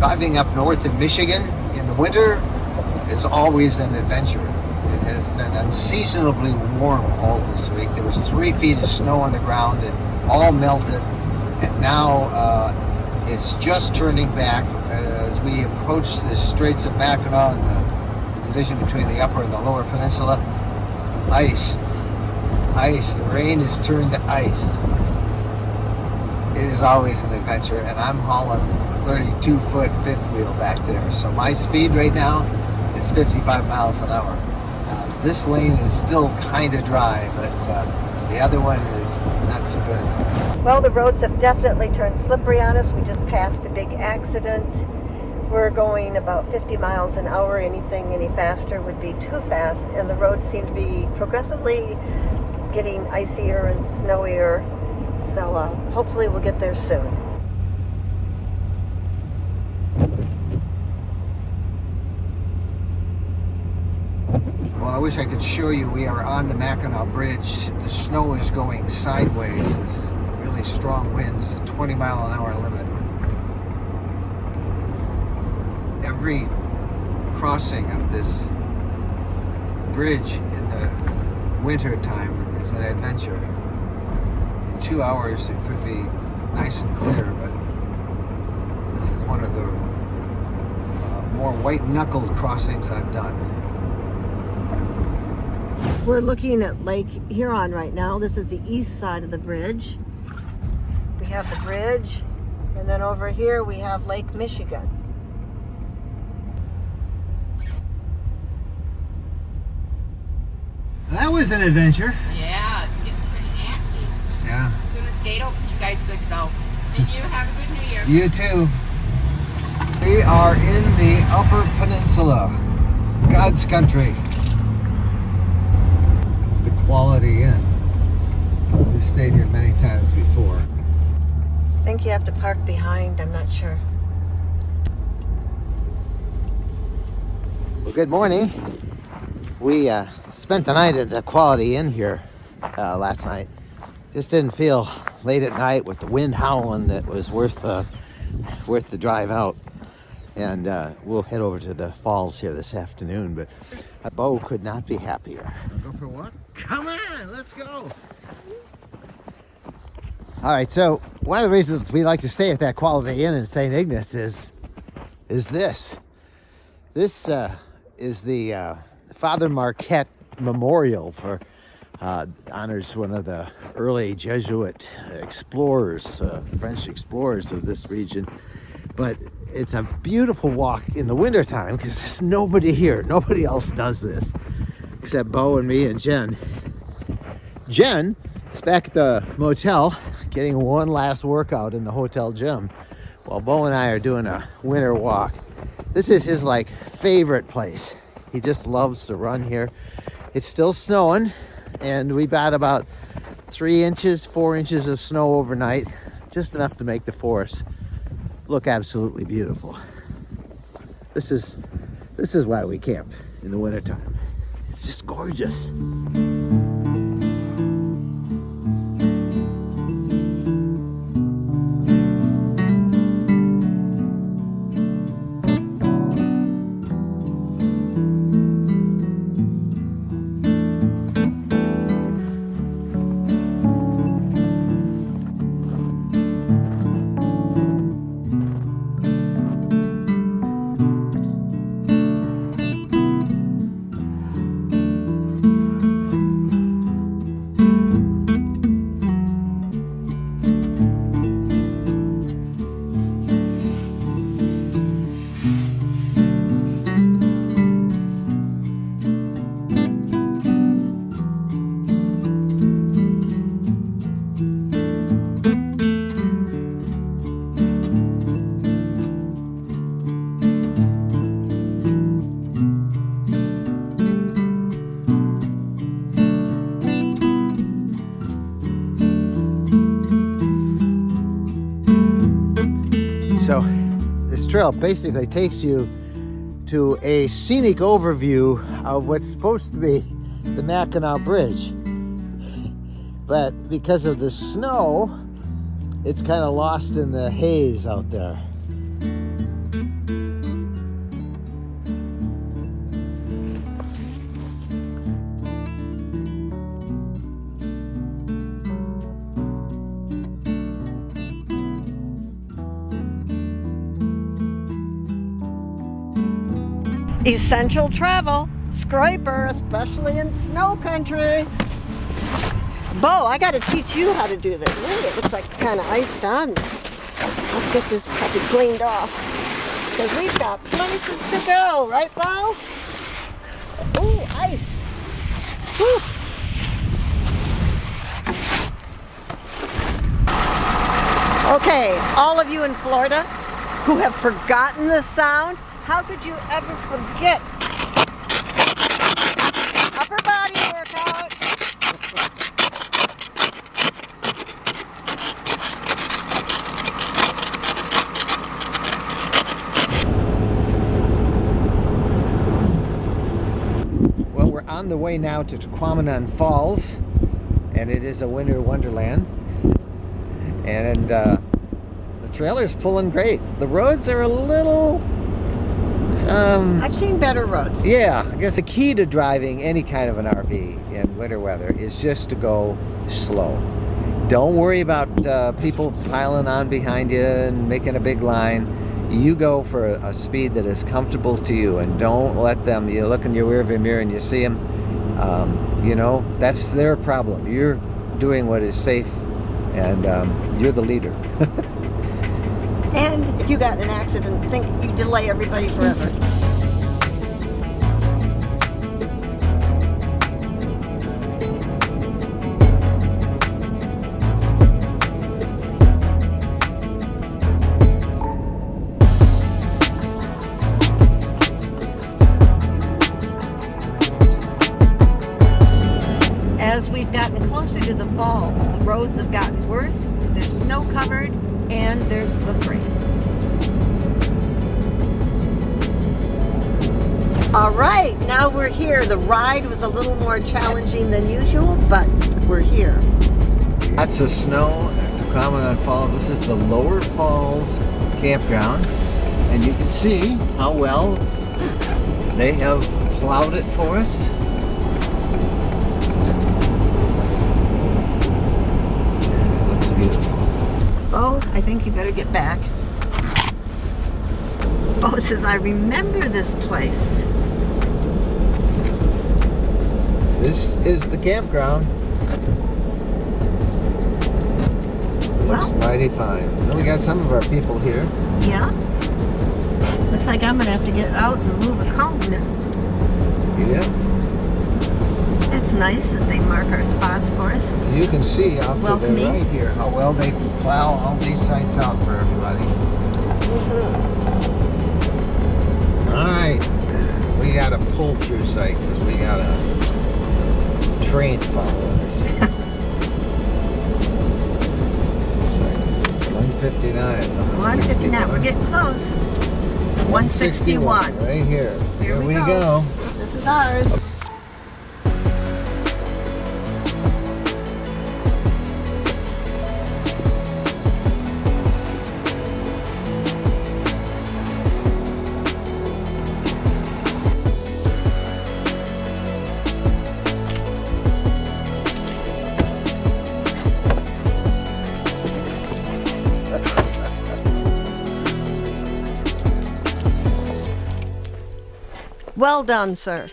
Driving up north in Michigan in the winter is always an adventure. It has been unseasonably warm all this week. There was 3 feet of snow on the ground and all melted. And now it's just turning back as we approach the Straits of Mackinac and the division between the upper and the lower peninsula. Ice. Ice. The rain has turned to ice. It is always an adventure, and I'm hauling a 32-foot fifth wheel back there. So my speed right now is 55 miles an hour. This lane is still kind of dry, but the other one is not so good. Well, the roads have definitely turned slippery on us. We just passed a big accident. We're going about 50 miles an hour. Anything any faster would be too fast, and the roads seem to be progressively getting icier and snowier. So hopefully we'll get there soon. Well, I wish I could show you. We are on the Mackinac Bridge. The snow is going sideways. There's really strong winds, a 20-mile-an-hour limit. Every crossing of this bridge in the winter time is an adventure. 2 hours it could be nice and clear, but this is one of the more white-knuckled crossings I've done. We're looking at Lake Huron right now. This is the east side of the bridge. We have the bridge, and then over here we have Lake Michigan. That was an adventure. Yeah, it's pretty nasty. Yeah. As soon as the gate opens, you guys good to go. And you have a good New Year. You too. We are in the Upper Peninsula, God's country. This is the Quality Inn. We've stayed here many times before. I think you have to park behind, I'm not sure. Well, good morning. We spent the night at the Quality Inn here last night. Just didn't feel late at night with the wind howling that was worth the drive out. And we'll head over to the falls here this afternoon, but Bo could not be happier. Go for what? Come on, let's go. All right, so one of the reasons we like to stay at that Quality Inn in St. Ignace is this. This is the Father Marquette Memorial for honors one of the early Jesuit explorers, French explorers of this region. But it's a beautiful walk in the wintertime because there's nobody here. Nobody else does this except Bo and me and Jen. Jen is back at the motel getting one last workout in the hotel gym while Bo and I are doing a winter walk. This is his favorite place. He just loves to run here. It's still snowing, and we got about 3 inches, 4 inches of snow overnight, just enough to make the forest look absolutely beautiful. This is why we camp in the wintertime. It's just gorgeous. So this trail basically takes you to a scenic overview of what's supposed to be the Mackinac Bridge. But because of the snow, it's kind of lost in the haze out there. Essential travel. Scraper, especially in snow country. Bo, I gotta teach you how to do this. Ooh, it looks like it's kind of iced on. Let's get this puppy cleaned off. Because we've got places to go, right, Bo? Ooh, ice. Whew. Okay, all of you in Florida who have forgotten this sound, how could you ever forget? Upper body workout. Well, we're on the way now to Tahquamenon Falls, and it is a winter wonderland. And the trailer's pulling great. The roads are a little... I've seen better roads. Yeah, I guess the key to driving any kind of an RV in winter weather is just to go slow. Don't worry about people piling on behind you and making a big line. You go for a speed that is comfortable to you, and don't let them, you look in your rearview mirror and you see them, you know, that's their problem. You're doing what is safe, and you're the leader. And if you got in an accident, think you delay everybody forever. As we've gotten closer to the falls, the roads have gotten worse, there's snow covered, and they're slippery. All right, now we're here. The ride was a little more challenging than usual, but we're here. Lots of snow at Tahquamenon Falls. This is the Lower Falls Campground, and you can see how well they have plowed it for us. It looks beautiful. Oh, I think you better get back. Oh, it says, I remember this place. This is the campground. Looks Well, mighty fine. Well, we got some of our people here. yeah. Looks like I'm gonna have to get out and move a cone. Yeah. It's nice that they mark our spots for us. You can see off to the Welcoming. right here how well they plow all these sites out for everybody. All right, we got a pull-through site because we got a train following us. It's 159. 159, we're getting close. 161. Right here. Here we go. go. This is ours. Well done, sir.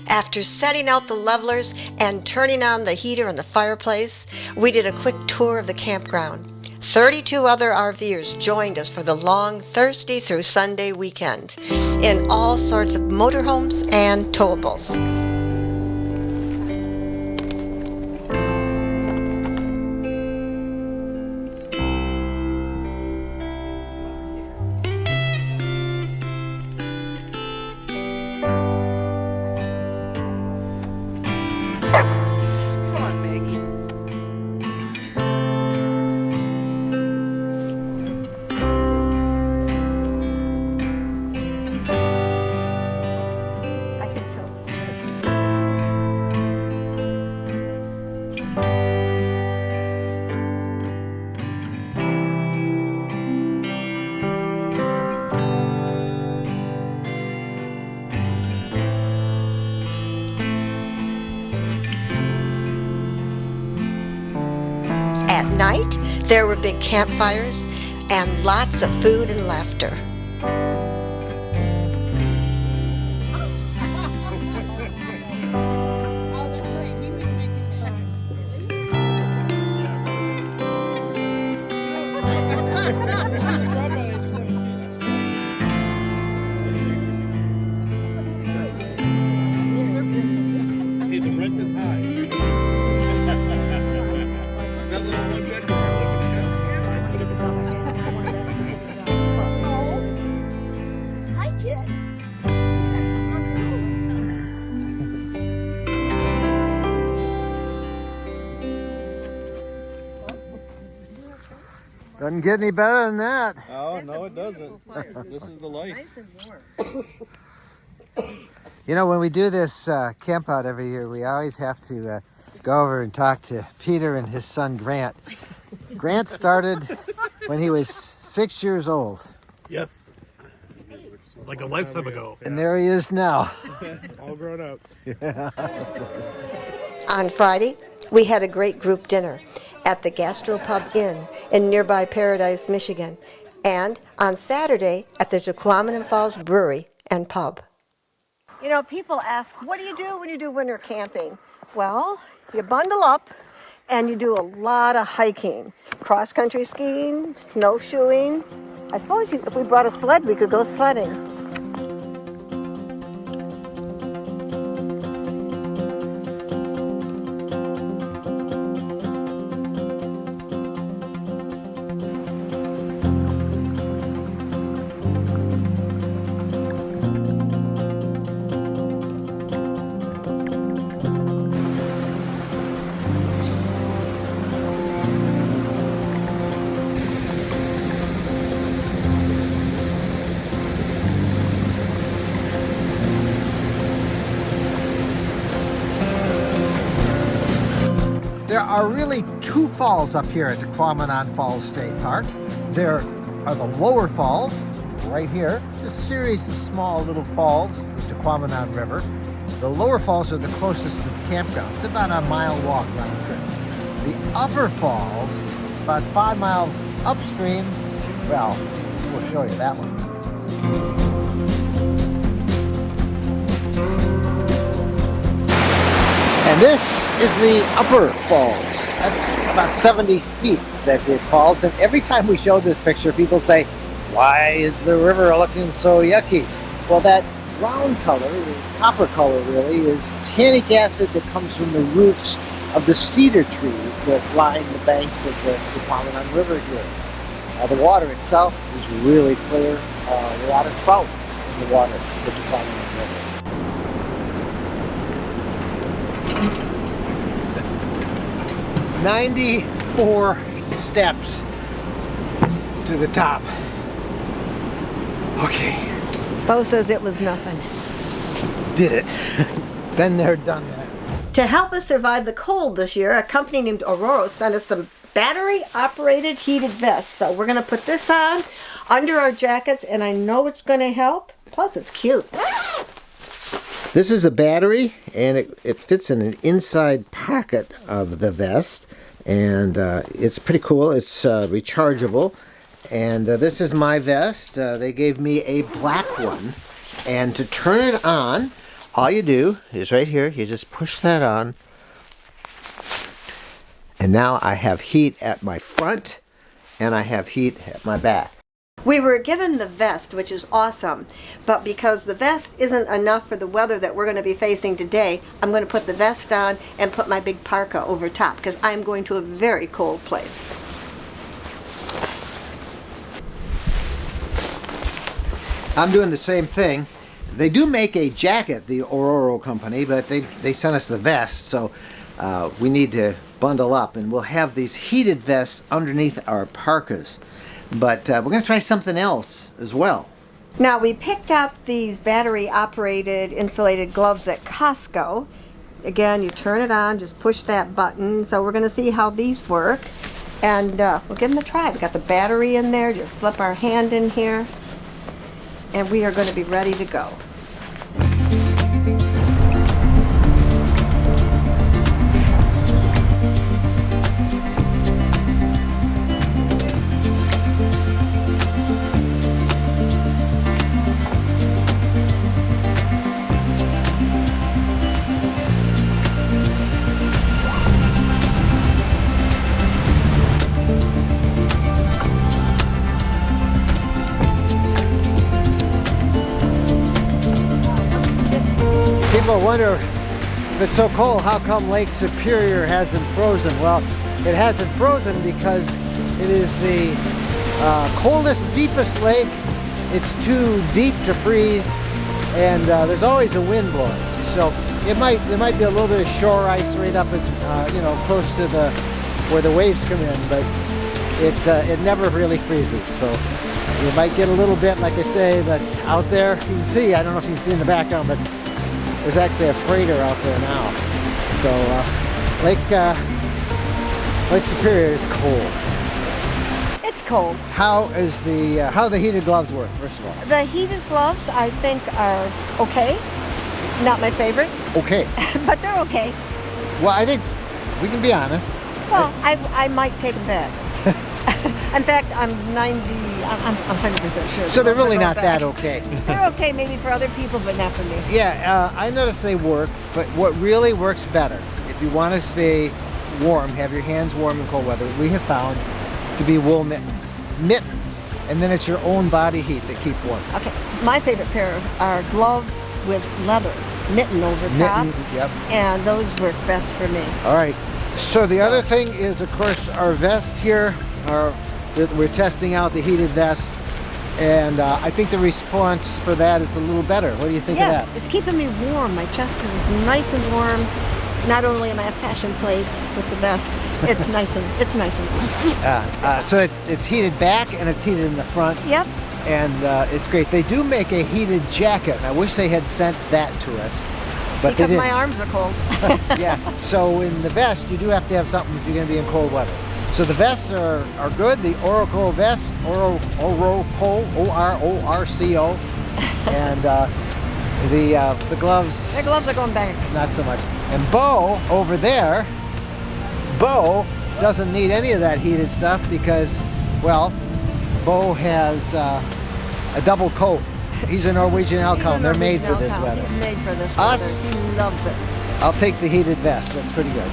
After setting out the levelers and turning on the heater and the fireplace, we did a quick tour of the campground. 32 other RVers joined us for the long Thursday through Sunday weekend in all sorts of motorhomes and towables. Come on, Maggie. I can At night, there were big campfires and lots of food and laughter. Hey, the rent is high. That little one bedroom you're looking at. Hi, kid. That's wonderful. Doesn't get any better than that. Oh, no, it doesn't. This is the life. Nice and warm. You know, when we do this camp out every year, we always have to go over and talk to Peter and his son Grant. Grant started when he was 6 years old. Yes. Like a lifetime ago. And there he is now. All grown up. On Friday, we had a great group dinner at the Gastropub Inn in nearby Paradise, Michigan, and on Saturday at the Tahquamenon Falls Brewery and Pub. You know, people ask, what do you do when you do winter camping? Well, you bundle up and you do a lot of hiking, cross-country skiing, snowshoeing. I suppose if we brought a sled, we could go sledding. There are really two falls up here at Tahquamenon Falls State Park. There are the lower falls, right here. It's a series of small little falls, the Tahquamenon River. The lower falls are the closest to the campground. It's about a mile walk round trip. The upper falls, about 5 miles upstream, well, we'll show you that one. And this is the upper falls. That's about 70 feet that it falls. And every time we show this picture, people say, why is the river looking so yucky? Well, that brown color, the copper color really, is tannic acid that comes from the roots of the cedar trees that line the banks of the Tahquamenon River here. The water itself is really clear. A lot of trout in the water of the Tahquamenon River. 94 steps to the top. Okay. Bo says it was nothing. Did it. Been there, done that. To help us survive the cold this year, a company named Aurora sent us some battery-operated heated vests. So we're going to put this on under our jackets, and I know it's going to help. Plus, it's cute. This is a battery, and it fits in an inside pocket of the vest, and it's pretty cool. It's rechargeable, and this is my vest. They gave me a black one, and to turn it on, all you do is right here, you just push that on, and now I have heat at my front, and I have heat at my back. We were given the vest, which is awesome, but because the vest isn't enough for the weather that we're going to be facing today, I'm going to put the vest on and put my big parka over top because I'm going to a very cold place. I'm doing the same thing. They do make a jacket, the Aurora company, but they sent us the vest, so we need to bundle up, and we'll have these heated vests underneath our parkas. But we're going to try something else as well. Now, we picked up these battery-operated insulated gloves at Costco. Again, you turn it on, just push that button. So we're going to see how these work, and we'll give them a try. We've got the battery in there. Just slip our hand in here, and we are going to be ready to go. people wonder if it's so cold, how come Lake Superior hasn't frozen? Well, it hasn't frozen because it is the coldest, deepest lake. It's too deep to freeze, and there's always a wind blowing. So there might be a little bit of shore ice right up at you know, close to where the waves come in, but it never really freezes. So you might get a little bit, like I say, but out there you can see. I don't know if you can see in the background, but there's actually a freighter out there now. So Lake Superior is cold. It's cold. How the heated gloves work, first of all? The heated gloves, I think, are okay. Not my favorite, Okay. but they're okay. Well, I think we can be honest. Well, I might take them back. In fact, I'm 100% sure. So they're really go not back. that okay. They're okay maybe for other people, but not for me. Yeah, I noticed they work, but what really works better, if you want to stay warm, have your hands warm in cold weather, we have found to be wool mittens. Mittens. And then it's your own body heat that keep warm. Okay, my favorite pair are gloves with leather, mitten over top. Mitten, yep. And those work best for me. All right. So the other thing is, of course, our vest here. We're testing out the heated vest, and I think the response for that is a little better. What do you think of that? Yes, it's keeping me warm. My chest is nice and warm. Not only am I a fashion plate with the vest, it's nice and warm. So it's heated back and it's heated in the front. Yep. And it's great. They do make a heated jacket, and I wish they had sent that to us, but they Because didn't. my arms are cold. Yeah. So in the vest, you do have to have something if you're going to be in cold weather. So the vests are good. The Ororco vests, Ororco, O-R-O-R-C-O, and the gloves. The gloves are going back. Not so much. And Bo over there, Bo doesn't need any of that heated stuff because, well, Bo has a double coat. He's a Norwegian Alcon. They're made for this weather. He's made for this Us? weather. He loves it. I'll take the heated vest. That's pretty good.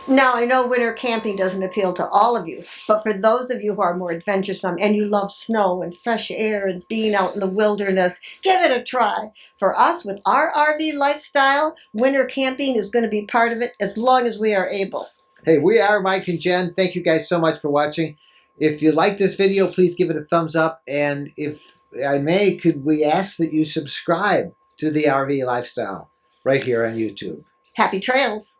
Now, I know winter camping doesn't appeal to all of you, but for those of you who are more adventuresome and you love snow and fresh air and being out in the wilderness, give it a try. For us, with our RV lifestyle, winter camping is going to be part of it as long as we are able. Hey, we are Mike and Jen. Thank you guys so much for watching. If you like this video, please give it a thumbs up. And if I may, could we ask that you subscribe to the RV lifestyle right here on YouTube? Happy trails!